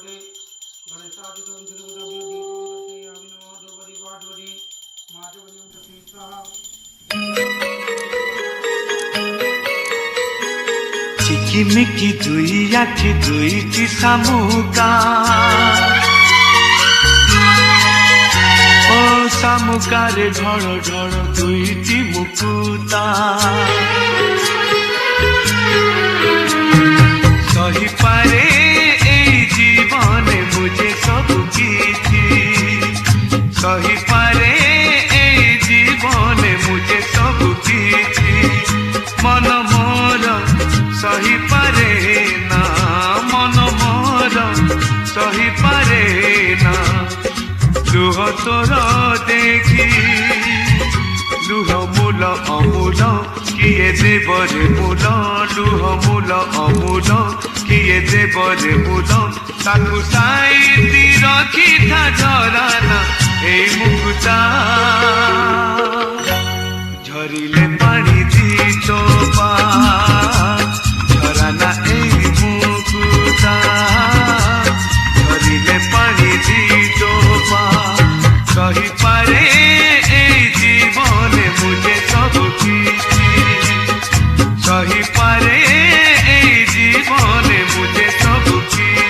भगवते गणेशादितं तिरुपतिं नमो द्रौपदी पार्वती माधवनीं तस्मै स्वाहा। चिकिमिकी दुई आखि दुईटी शामुका ओ शामुकारे ढळ ढळ दुईटी मुकुता सही पारे এই জীবনে मुझे सब किछि सही पारे এই জীবনে मुझे सब किछि मन मोर सही पारे ना मन मोर सही पारे ना लुह तोर देखी लुह मूल अमूल किए देवरे मूल लुह मूल अमूल किए देवरे मूल ताकू साइती रखी था झराना ए मुकुता झरिले पानी दी चोपा झराना ए मुकुता झरिले पानी दी चोपा सही पारे ए जीवने मुझे सब किछि सही पारे ए जीवने मुझे सब किछि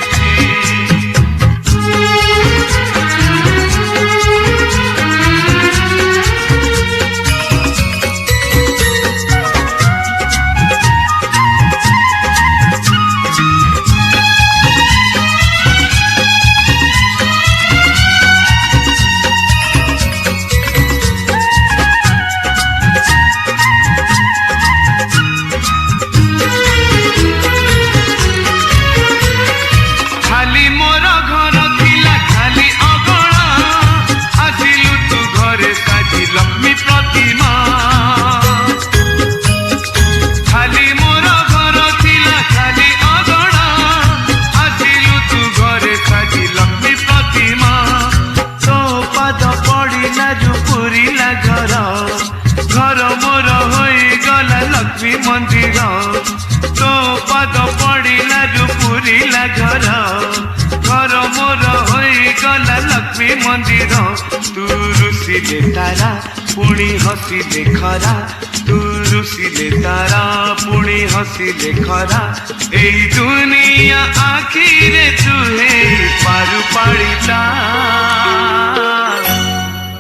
मंदिर तो पद पड़ा पुरीला घर घर मोर हो गला लक्ष्मी मंदिर तू रुसिले तारा पुणी हसिले खरा तू रुसिले तारा पुणी हसिले खरा ए दुनिया आखिरे तुहे पारु पाड़िता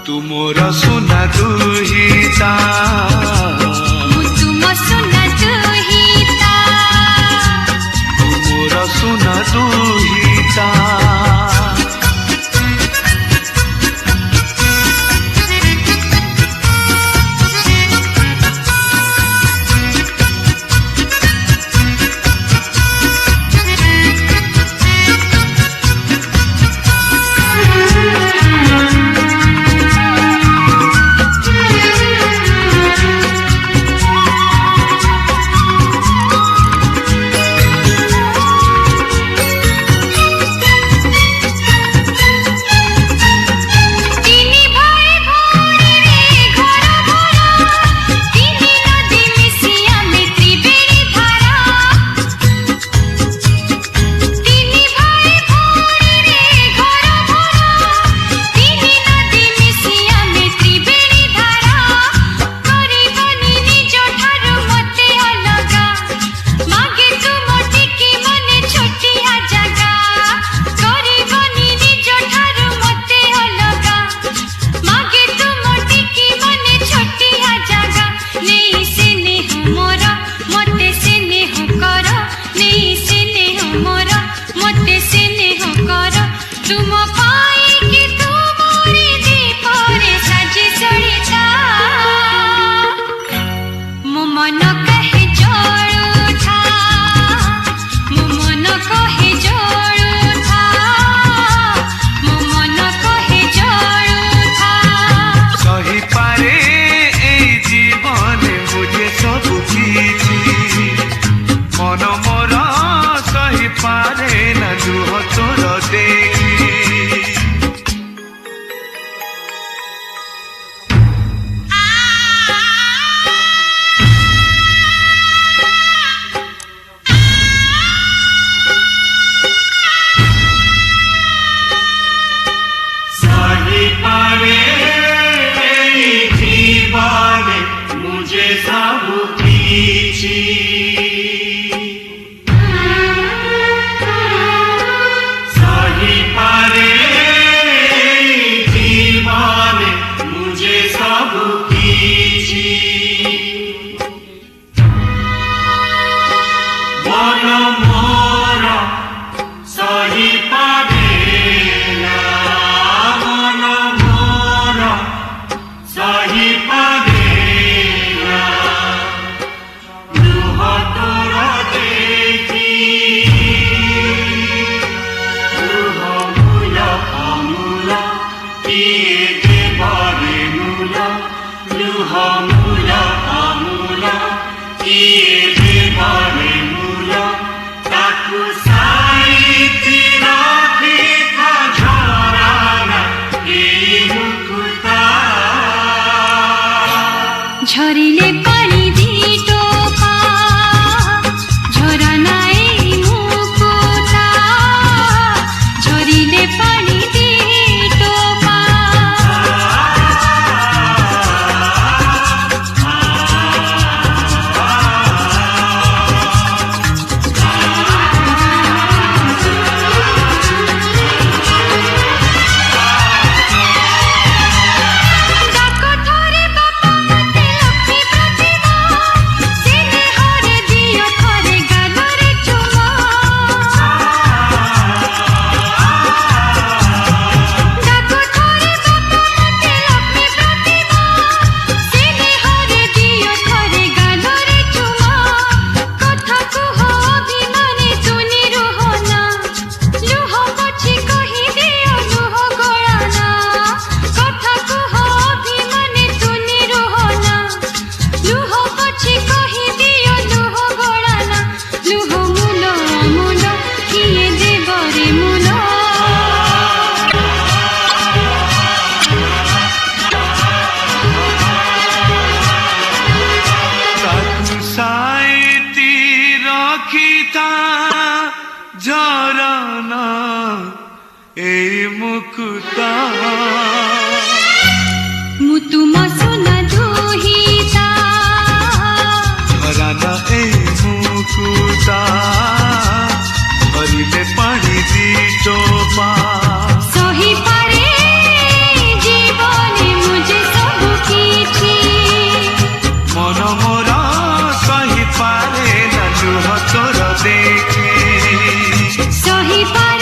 तू मोर सुना दुहिता सुना दुहिता ঝরনা এই মুকুতা ମୁଁ ତୁମ ସୁନା ଦୁହିତା ঝরনা এই মুকুতা ধরিলে পাଣି ଦି ଟୋପା ସହିପାରେ ଜୀବନେ ମୁଁ ଯେ ସବୁ କିଛି ମନ ମୋର ସହିପାରେ ନା ଲୁହ ତୋର ଦେଖି ସହିପାରେ